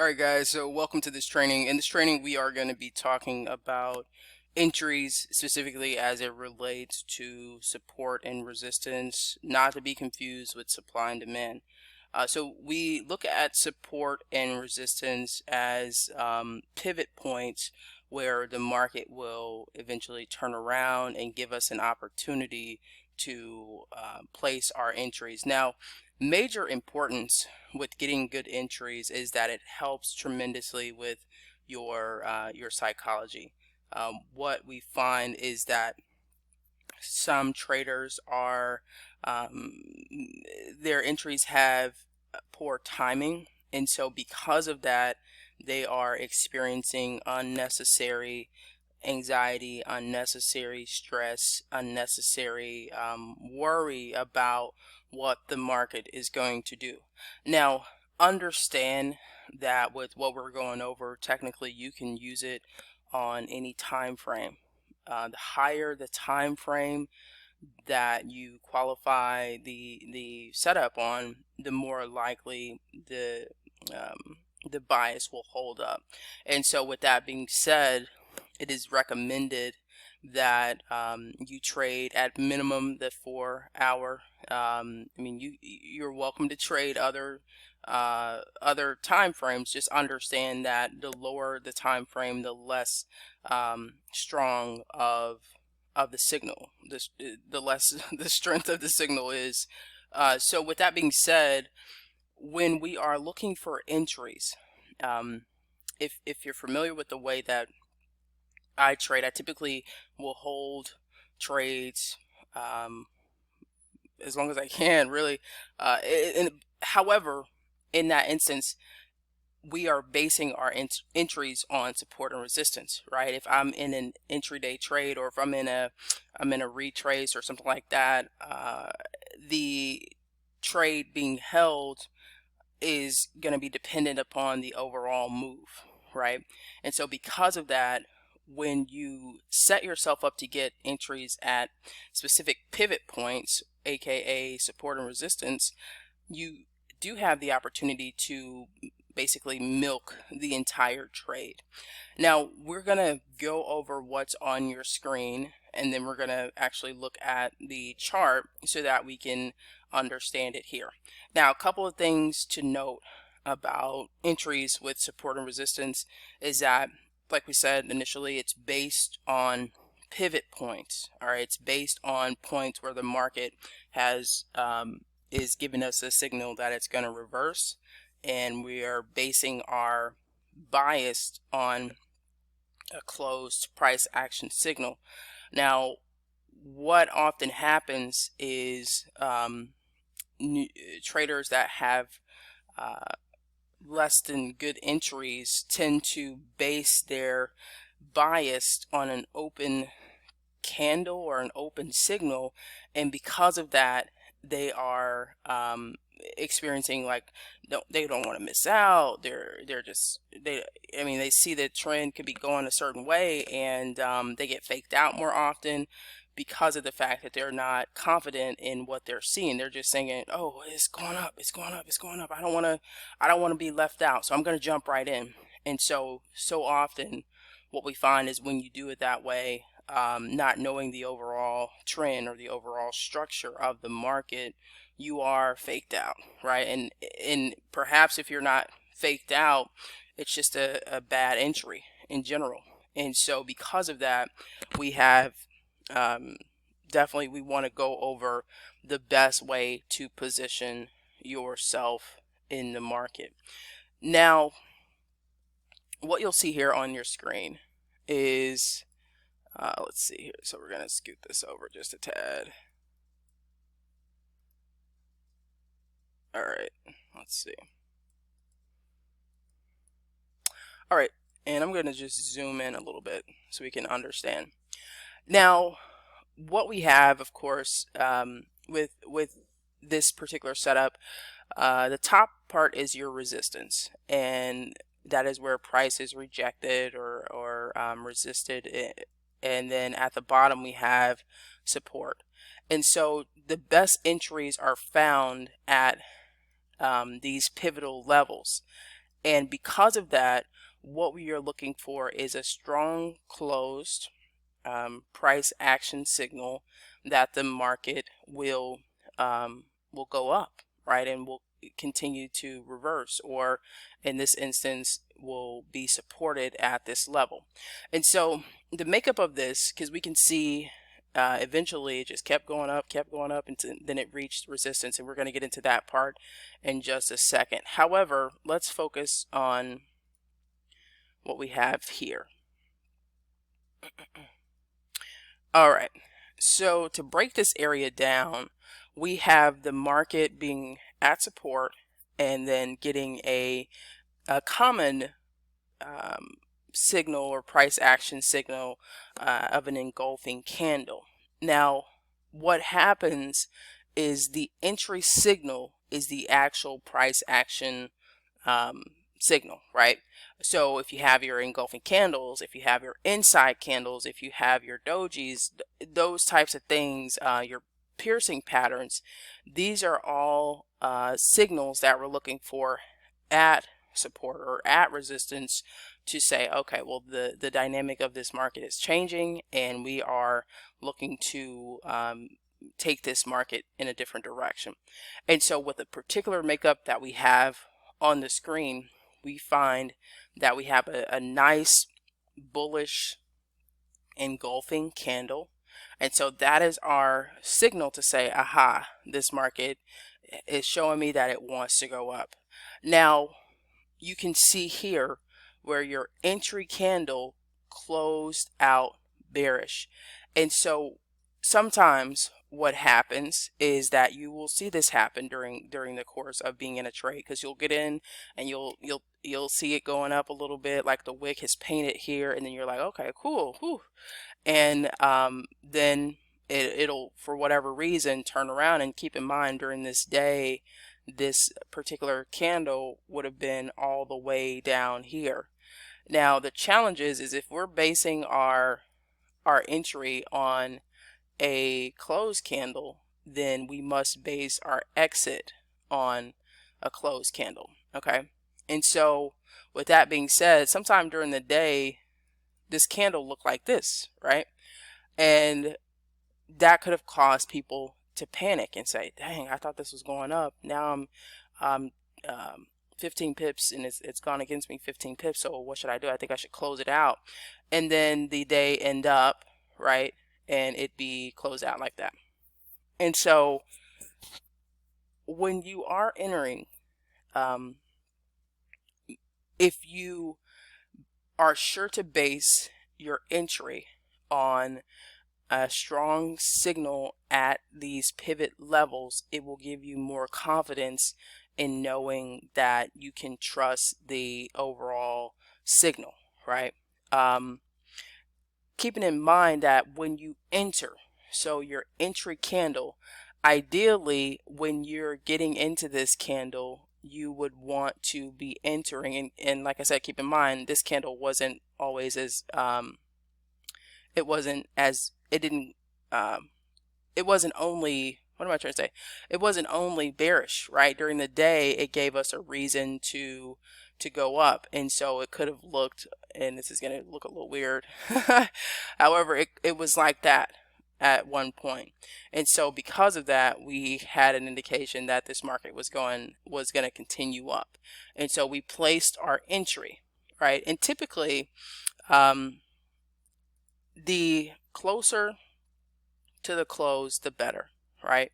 All right, guys, so welcome to this training. In this training, we are going to be talking about entries specifically as it relates to support and resistance, not to be confused with supply and demand. So we look at support and resistance as pivot points where the market will eventually turn around and give us an opportunity to place our entries. Now, major importance with getting good entries is that it helps tremendously with your psychology. What we find is that some traders are um, their entries have poor timing, and so because of that, they are experiencing unnecessary anxiety, unnecessary stress, unnecessary worry about what the market is going to do. Now, understand that with what we're going over, technically you can use it on any time frame. The higher the time frame that you qualify the setup on, the more likely the bias will hold up. And so, with that being said, it is recommended that you trade at minimum the 4 hour. I mean, you're welcome to trade other time frames. Just understand that the lower the time frame, the less strong of the signal, the less the strength of the signal is. So with that being said, when we are looking for entries, um, if you're familiar with the way that I trade, I typically will hold trades um, as long as I can, really. However, in that instance, we are basing our entries on support and resistance, right? If I'm in an intraday trade, or if I'm in a retrace or something like that, the trade being held is going to be dependent upon the overall move, right? And so because of that, when you set yourself up to get entries at specific pivot points, aka support and resistance, you do have the opportunity to basically milk the entire trade. Now, we're going to go over what's on your screen, and then we're going to actually look at the chart so that we can understand it here. Now, a couple of things to note about entries with support and resistance is that, like we said initially, it's based on pivot points. All right, it's based on points where the market has is giving us a signal that it's going to reverse, and we are basing our bias on a closed price action signal. Now, what often happens is traders that have uh, less than good entries tend to base their bias on an open candle or an open signal, and because of that, they are experiencing, like, they don't want to miss out. They're just they I mean, they see the trend could be going a certain way, and they get faked out more often because of the fact that they're not confident in what they're seeing. They're just saying, "Oh, it's going up, it's going up, it's going up. I don't want to be left out, so I'm going to jump right in." And so often, what we find is when you do it that way, not knowing the overall trend or the overall structure of the market, you are faked out, right? And perhaps if you're not faked out, it's just a bad entry in general. And so because of that, we have um, definitely, we want to go over the best way to position yourself in the market. Now, what you'll see here on your screen is let's see here. So we're going to scoot this over just a tad. All right, let's see. All right, and I'm going to just zoom in a little bit so we can understand. Now, what we have, of course, with this particular setup, the top part is your resistance, and that is where price is rejected or resisted. And then at the bottom we have support. And so the best entries are found at these pivotal levels. And because of that, what we are looking for is a strong closed price action signal that the market will go up, right, and will continue to reverse, or in this instance will be supported at this level. And so the makeup of this, because we can see eventually it just kept going up, and then it reached resistance, and we're going to get into that part in just a second. However, let's focus on what we have here. All right, so to break this area down, we have the market being at support and then getting a common signal or price action signal of an engulfing candle. Now, what happens is the entry signal is the actual price action signal, right? So if you have your engulfing candles, if you have your inside candles, if you have your dojis, those types of things, your piercing patterns, these are all signals that we're looking for at support or at resistance to say, okay, well, the dynamic of this market is changing and we are looking to take this market in a different direction. And so with the particular makeup that we have on the screen, we find that we have a nice bullish engulfing candle. And so that is our signal to say, aha, this market is showing me that it wants to go up. Now, you can see here where your entry candle closed out bearish. And so sometimes what happens is that you will see this happen during the course of being in a trade, because you'll get in and you'll see it going up a little bit, like the wick has painted here, and then you're like, okay, cool, whew. And then it'll for whatever reason turn around. And keep in mind, during this day, this particular candle would have been all the way down here. Now the challenge is if we're basing our entry on a closed candle, then we must base our exit on a closed candle. Okay, and so with that being said, sometime during the day this candle looked like this, right? And that could have caused people to panic and say, dang, I thought this was going up, now I'm 15 pips and it's gone against me 15 pips, so what should I do? I think I should close it out. And then the day end up, right, and it be closed out like that. And so when you are entering, if you are sure to base your entry on a strong signal at these pivot levels, it will give you more confidence in knowing that you can trust the overall signal, right? Keeping in mind that when you enter, so your entry candle, ideally when you're getting into this candle, you would want to be entering, and like I said, keep in mind this candle wasn't always as it wasn't only, what am I trying to say? It wasn't only bearish, right? During the day, it gave us a reason to go up. And so it could have looked, and this is going to look a little weird. However, it was like that at one point. And so because of that, we had an indication that this market was going to continue up. And so we placed our entry, right? And typically, the closer to the close, the better, right?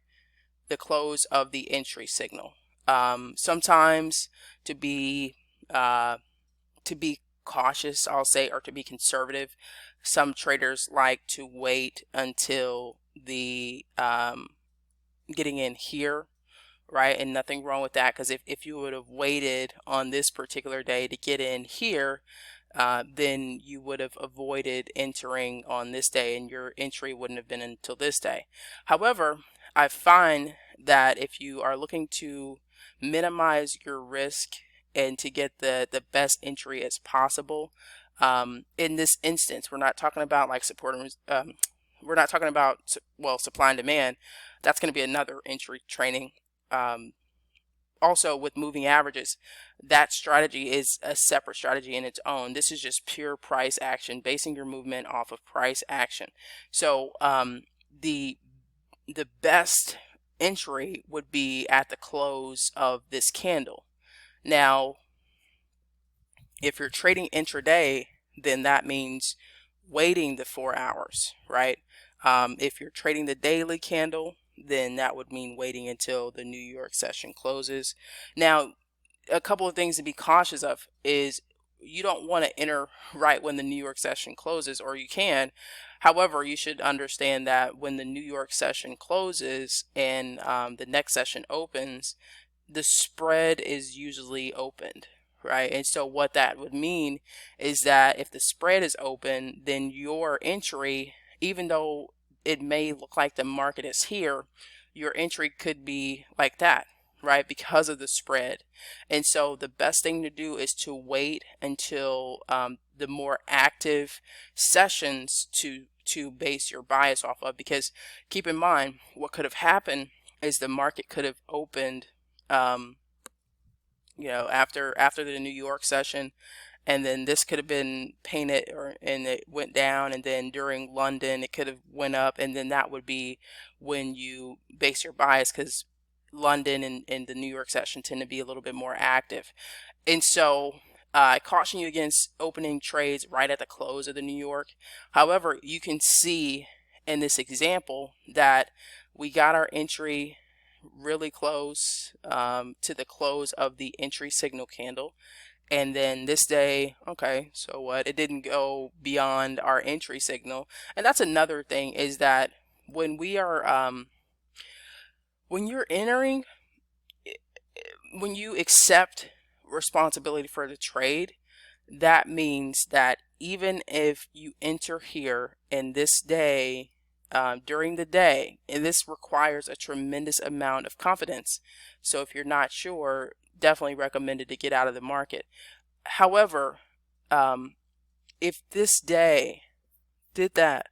The close of the entry signal. Sometimes to be cautious, I'll say, or to be conservative, some traders like to wait until the getting in here, right? And nothing wrong with that, because if you would have waited on this particular day to get in here, then you would have avoided entering on this day, and your entry wouldn't have been until this day. However, I find that if you are looking to minimize your risk and to get the best entry as possible, in this instance, we're not talking about like support and we're not talking about, well, supply and demand. That's going to be another entry training also with moving averages, that strategy is a separate strategy in its own. This is just pure price action, basing your movement off of price action. So the best entry would be at the close of this candle. Now, if you're trading intraday, then that means waiting the 4 hours, right? If you're trading the daily candle, then that would mean waiting until the New York session closes. Now, a couple of things to be cautious of is you don't want to enter right when the New York session closes, or you can. However, you should understand that when the New York session closes and the next session opens, the spread is usually opened, right? And so what that would mean is that if the spread is open, then your entry, even though it may look like the market is here, your entry could be like that, right? Because of the spread. And so the best thing to do is to wait until the more active sessions to base your bias off of, because keep in mind what could have happened is the market could have opened after the New York session, and then this could have been painted and it went down, and then during London it could have went up, and then that would be when you base your bias, because London and the New York session tend to be a little bit more active. And so I caution you against opening trades right at the close of the New York. However, you can see in this example that we got our entry really close to the close of the entry signal candle, and then this day, okay, so what, it didn't go beyond our entry signal. And that's another thing, is that when we are when you're entering, when you accept responsibility for the trade, that means that even if you enter here in this day, during the day, and this requires a tremendous amount of confidence. So if you're not sure, definitely recommended to get out of the market. However, if this day did that,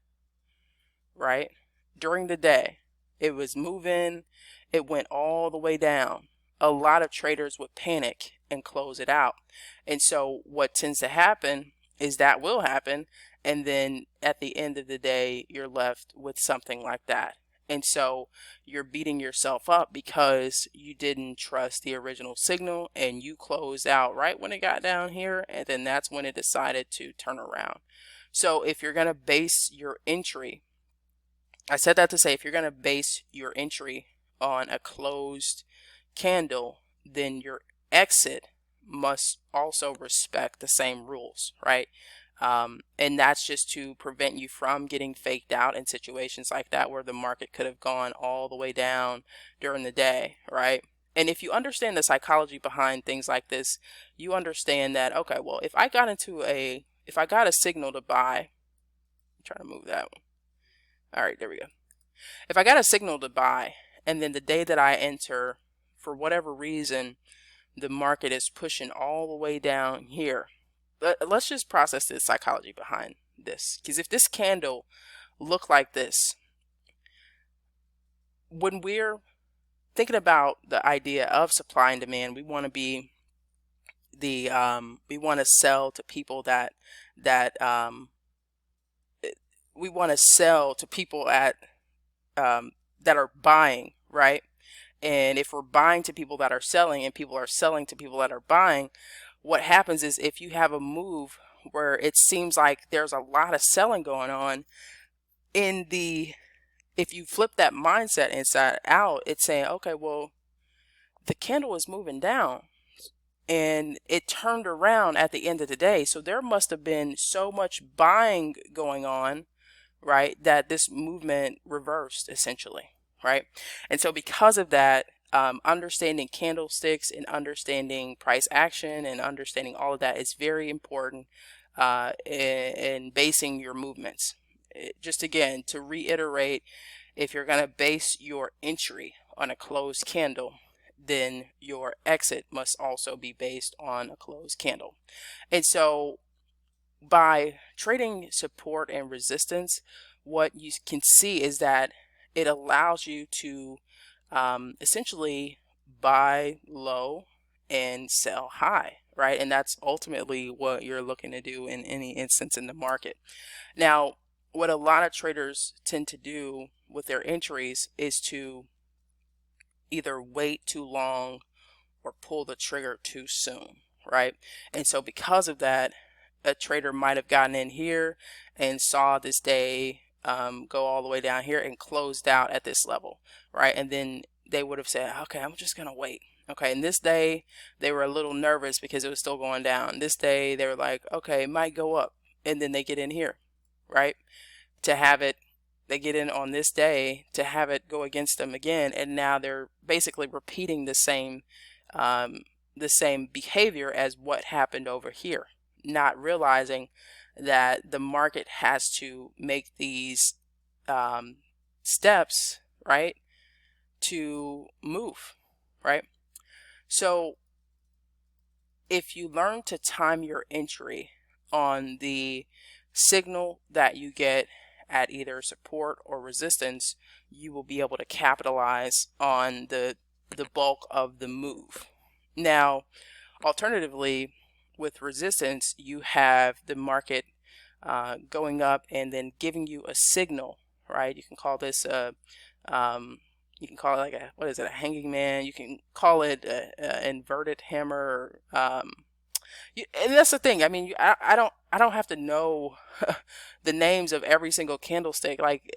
right, during the day, it was moving, it went all the way down, a lot of traders would panic and close it out. And so what tends to happen is that will happen, and then at the end of the day you're left with something like that. And so you're beating yourself up because you didn't trust the original signal and you closed out right when it got down here, and then that's when it decided to turn around. So if you're going to base your entry, I said that to say, if you're going to base your entry on a closed candle, then your exit must also respect the same rules, right? And that's just to prevent you from getting faked out in situations like that, where the market could have gone all the way down during the day, right? And if you understand the psychology behind things like this, you understand that, okay, well, if I got a signal to buy, I'm trying to move that one. All right, there we go. If I got a signal to buy, and then the day that I enter, for whatever reason, the market is pushing all the way down here. Let's just process the psychology behind this. Because if this candle looked like this, when we're thinking about the idea of supply and demand, we want to be we want to sell to people that we want to sell to people at that are buying, right? And if we're buying to people that are selling, and people are selling to people that are buying, what happens is, if you have a move where it seems like there's a lot of selling going on, if you flip that mindset inside out, it's saying, okay, well, the candle is moving down and it turned around at the end of the day. So there must have been so much buying going on, right, that this movement reversed essentially, right? And so because of that, understanding candlesticks and understanding price action and understanding all of that is very important in basing your movements. Just again, to reiterate, if you're going to base your entry on a closed candle, then your exit must also be based on a closed candle. And so by trading support and resistance, what you can see is that it allows you to essentially buy low and sell high, right? And that's ultimately what you're looking to do in any instance in the market. Now, what a lot of traders tend to do with their entries is to either wait too long or pull the trigger too soon, right? And so because of that, a trader might have gotten in here and saw this day go all the way down here and closed out at this level, right? And then they would have said, okay, I'm just gonna wait. Okay, and this day they were a little nervous because it was still going down. This day they were like, okay, it might go up, and then they get in here, right? To have it, they get in on this day to have it go against them again, and now they're basically repeating the same behavior as what happened over here, not realizing that the market has to make these steps, right, to move, right? So if you learn to time your entry on the signal that you get at either support or resistance, you will be able to capitalize on the bulk of the move. Now, alternatively, with resistance, you have the market going up and then giving you a signal, right? You can call this you can call it like a, what is it, a hanging man? You can call it a inverted hammer. And that's the thing. I mean, I don't have to know the names of every single candlestick. Like,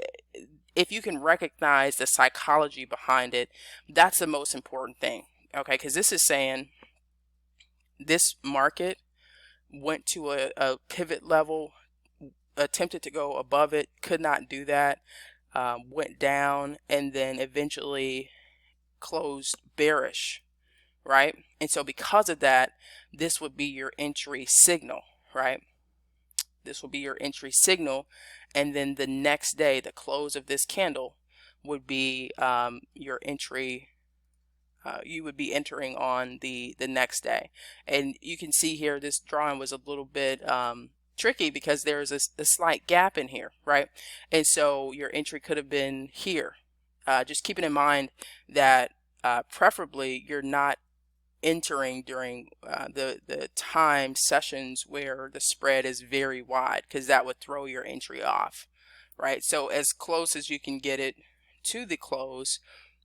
if you can recognize the psychology behind it, that's the most important thing. Okay, because this is saying this market went to a pivot level, attempted to go above it, could not do that, went down, and then eventually closed bearish, right? And so because of that, this would be your entry signal, right? This will be your entry signal, and then the next day, the close of this candle would be your entry. You would be entering on the next day. And you can see here this drawing was a little bit tricky because there's a slight gap in here, right? And so your entry could have been here. Just keeping in mind that preferably you're not entering during the time sessions where the spread is very wide, because that would throw your entry off, right? So as close as you can get it to the close,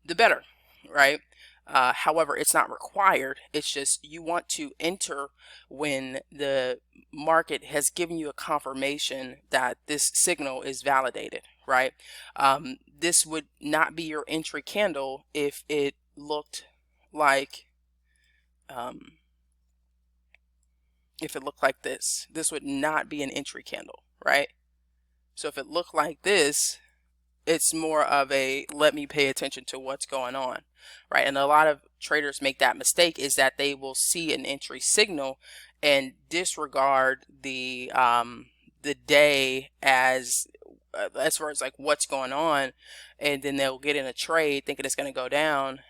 the better, right? However, it's not required. It's just you want to enter when the market has given you a confirmation that this signal is validated, right? This would not be your entry candle if it looked like this. This would not be an entry candle, right? So if it looked like this, it's more of a let me pay attention to what's going on, right? And a lot of traders make that mistake, is that they will see an entry signal and disregard the day as far as like what's going on, and then they'll get in a trade thinking it's going to go down,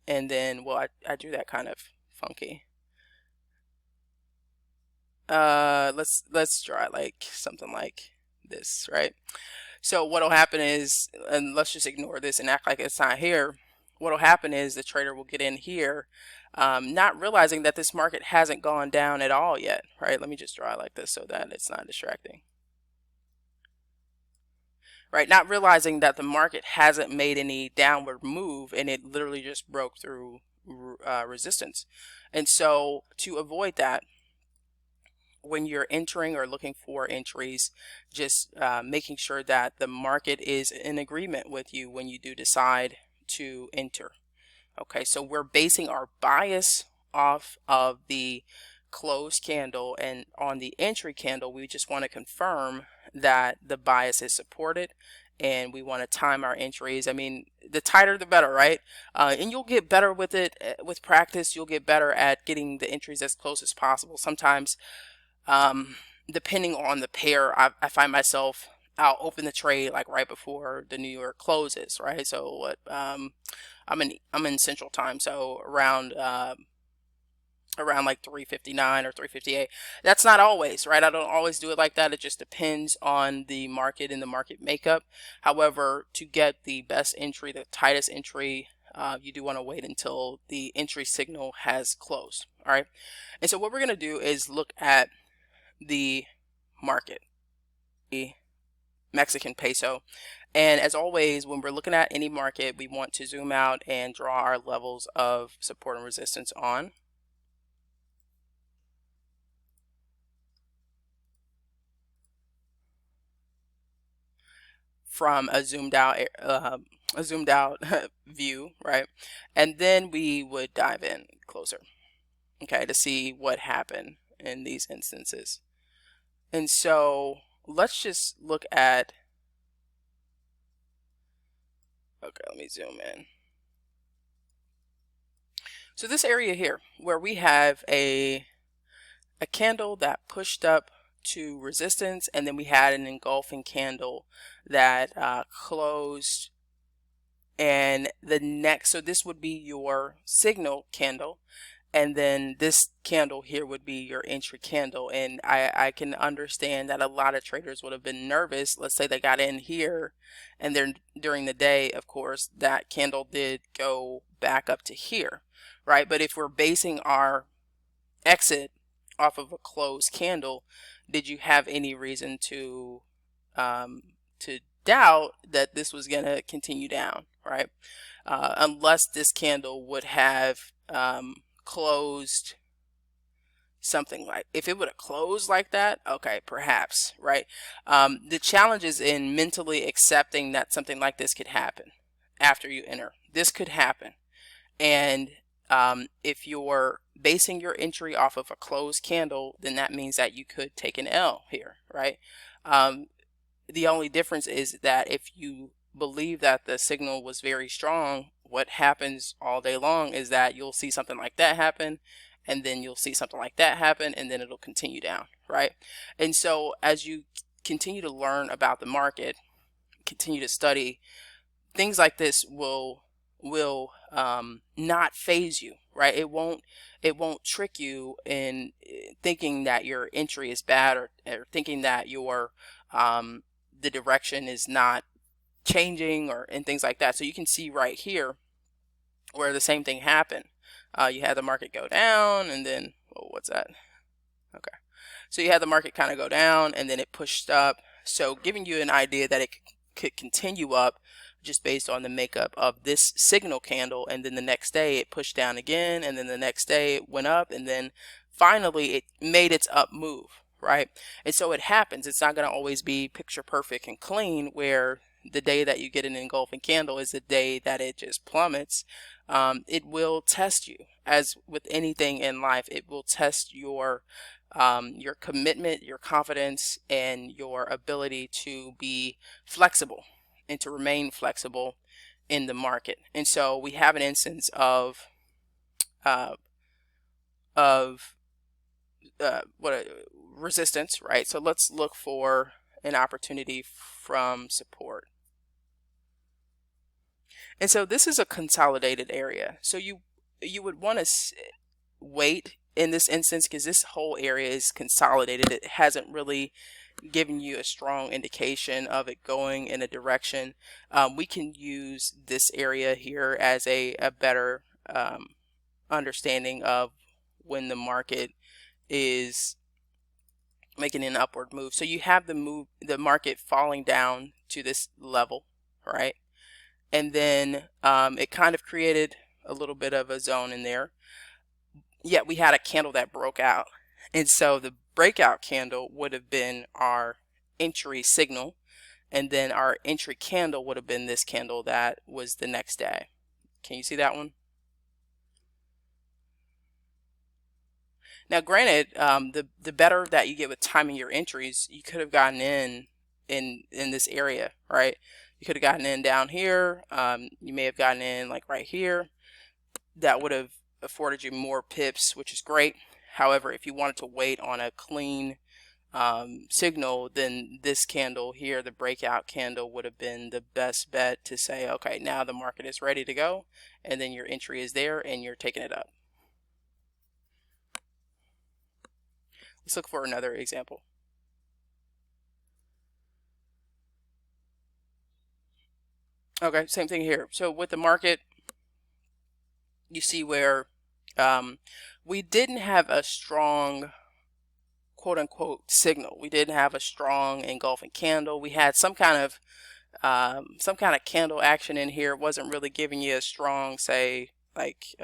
and then, well, I drew that kind of funky. Let's draw it like something like this, right? So what'll happen is, and let's just ignore this and act like it's not here. What'll happen is the trader will get in here, not realizing that this market hasn't gone down at all yet, right? Let me just draw it like this so that it's not distracting. Right, not realizing that the market hasn't made any downward move, and it literally just broke through resistance. And so to avoid that, when you're entering or looking for entries, just making sure that the market is in agreement with you when you do decide to enter. Okay, so we're basing our bias off of the closed candle, and on the entry candle we just want to confirm that the bias is supported, and we want to time our entries. I mean, the tighter the better, right? And you'll get better with it. With practice, you'll get better at getting the entries as close as possible. Sometimes depending on the pair, I find myself, I'll open the trade like right before the New York closes, right? So what, I'm in Central Time, so around like 3:59 or 3:58. That's not always, right? I don't always do it like that. It just depends on the market and the market makeup. However, to get the best entry, the tightest entry you do want to wait until the entry signal has closed. All right. And so what we're going to do is look at the market, the Mexican peso. And as always, when we're looking at any market, we want to zoom out and draw our levels of support and resistance on. From a zoomed out view, right? And then we would dive in closer, okay, to see what happened in these instances. And so let's just look at, okay, let me zoom in. So this area here where we have a candle that pushed up to resistance, and then we had an engulfing candle that closed, and the next, so this would be your signal candle, and then this candle here would be your entry candle. And I can understand that a lot of traders would have been nervous. Let's say they got in here, and then during the day, of course, that candle did go back up to here, right? But if we're basing our exit off of a closed candle, did you have any reason to doubt that this was going to continue down, right? Unless this candle would have closed something like, if it would have closed like that, okay, perhaps, right? The challenge is in mentally accepting that something like this could happen after you enter. This could happen. And if you're basing your entry off of a closed candle, then that means that you could take an L here, right? The only difference is that if you believe that the signal was very strong, what happens all day long is that you'll see something like that happen, and then you'll see something like that happen, and then it'll continue down, right? And so as you continue to learn about the market, continue to study, things like this will not phase you, right? It won't trick you in thinking that your entry is bad, or thinking that your the direction is not changing, or and things like that. So you can see right here where the same thing happened. You had the market go down, and then, oh, what's that? Okay, so you had the market kind of go down, and then it pushed up, so giving you an idea that it could continue up just based on the makeup of this signal candle. And then the next day it pushed down again, and then the next day it went up, and then finally it made its up move, right? And so it happens. It's not going to always be picture perfect and clean, where the day that you get an engulfing candle is the day that it just plummets. It will test you, as with anything in life. It will test your commitment, your confidence, and your ability to be flexible and to remain flexible in the market. And so we have an instance of resistance, right? So let's look for an opportunity from support. And so this is a consolidated area. So you would want to wait in this instance, because this whole area is consolidated. It hasn't really given you a strong indication of it going in a direction. We can use this area here as a better understanding of when the market is making an upward move. So you have the market falling down to this level, right? And then it kind of created a little bit of a zone in there. Yet we had a candle that broke out. And so the breakout candle would have been our entry signal, and then our entry candle would have been this candle that was the next day. Can you see that one? Now granted, the better that you get with timing your entries, you could have gotten in this area, right? You could have gotten in down here. You may have gotten in like right here. That would have afforded you more pips, which is great. However, if you wanted to wait on a clean signal, then this candle here, the breakout candle, would have been the best bet to say, okay, now the market is ready to go, and then your entry is there and you're taking it up. Let's look for another example. Okay, same thing here. So with the market you see where we didn't have a strong quote unquote signal. We didn't have a strong engulfing candle. We had some kind of candle action in here. It wasn't really giving you a strong, say, like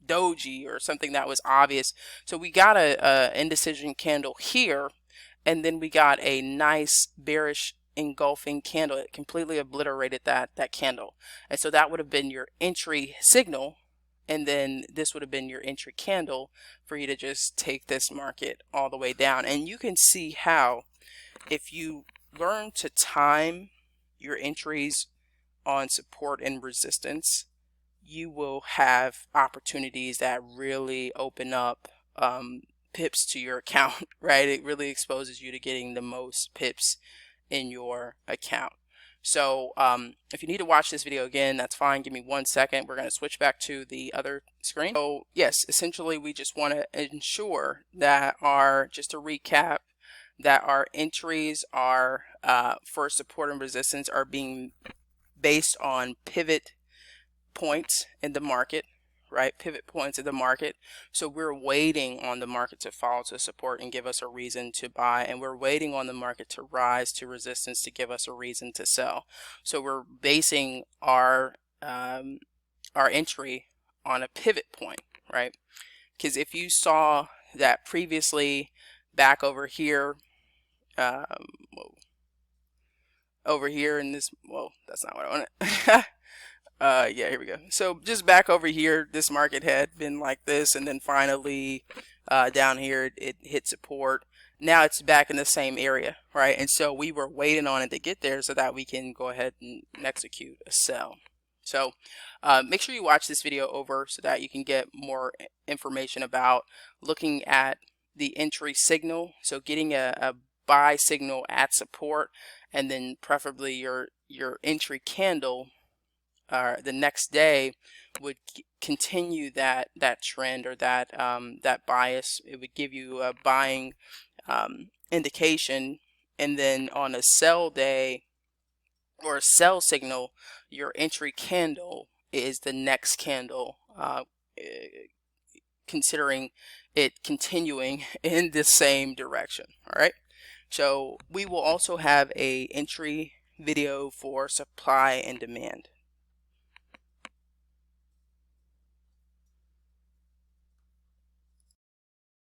doji or something that was obvious. So we got a indecision candle here, and then we got a nice bearish engulfing candle. It completely obliterated that candle, and so that would have been your entry signal, and then this would have been your entry candle for you to just take this market all the way down. And you can see how, if you learn to time your entries on support and resistance, you will have opportunities that really open up pips to your account, right? It really exposes you to getting the most pips in your account. So if you need to watch this video again, that's fine. Give me 1 second. We're going to switch back to the other screen. So yes, essentially we just want to ensure that just to recap, that our entries are for support and resistance are being based on pivot points in the market, right? Pivot points in the market. So we're waiting on the market to fall to support and give us a reason to buy, and we're waiting on the market to rise to resistance to give us a reason to sell. So we're basing our entry on a pivot point, right? Because if you saw that previously back over here, over here in this, well, that's not what I wanted. Yeah, here we go. So just back over here, this market had been like this, and then finally down here it hit support. Now it's back in the same area, right? And so we were waiting on it to get there so that we can go ahead and execute a sell. So make sure you watch this video over so that you can get more information about looking at the entry signal. So getting a buy signal at support, and then preferably your entry candle the next day would continue that trend or that that bias. It would give you a buying indication, and then on a sell day or a sell signal, your entry candle is the next candle, considering it continuing in the same direction. All right, so we will also have a entry video for supply and demand.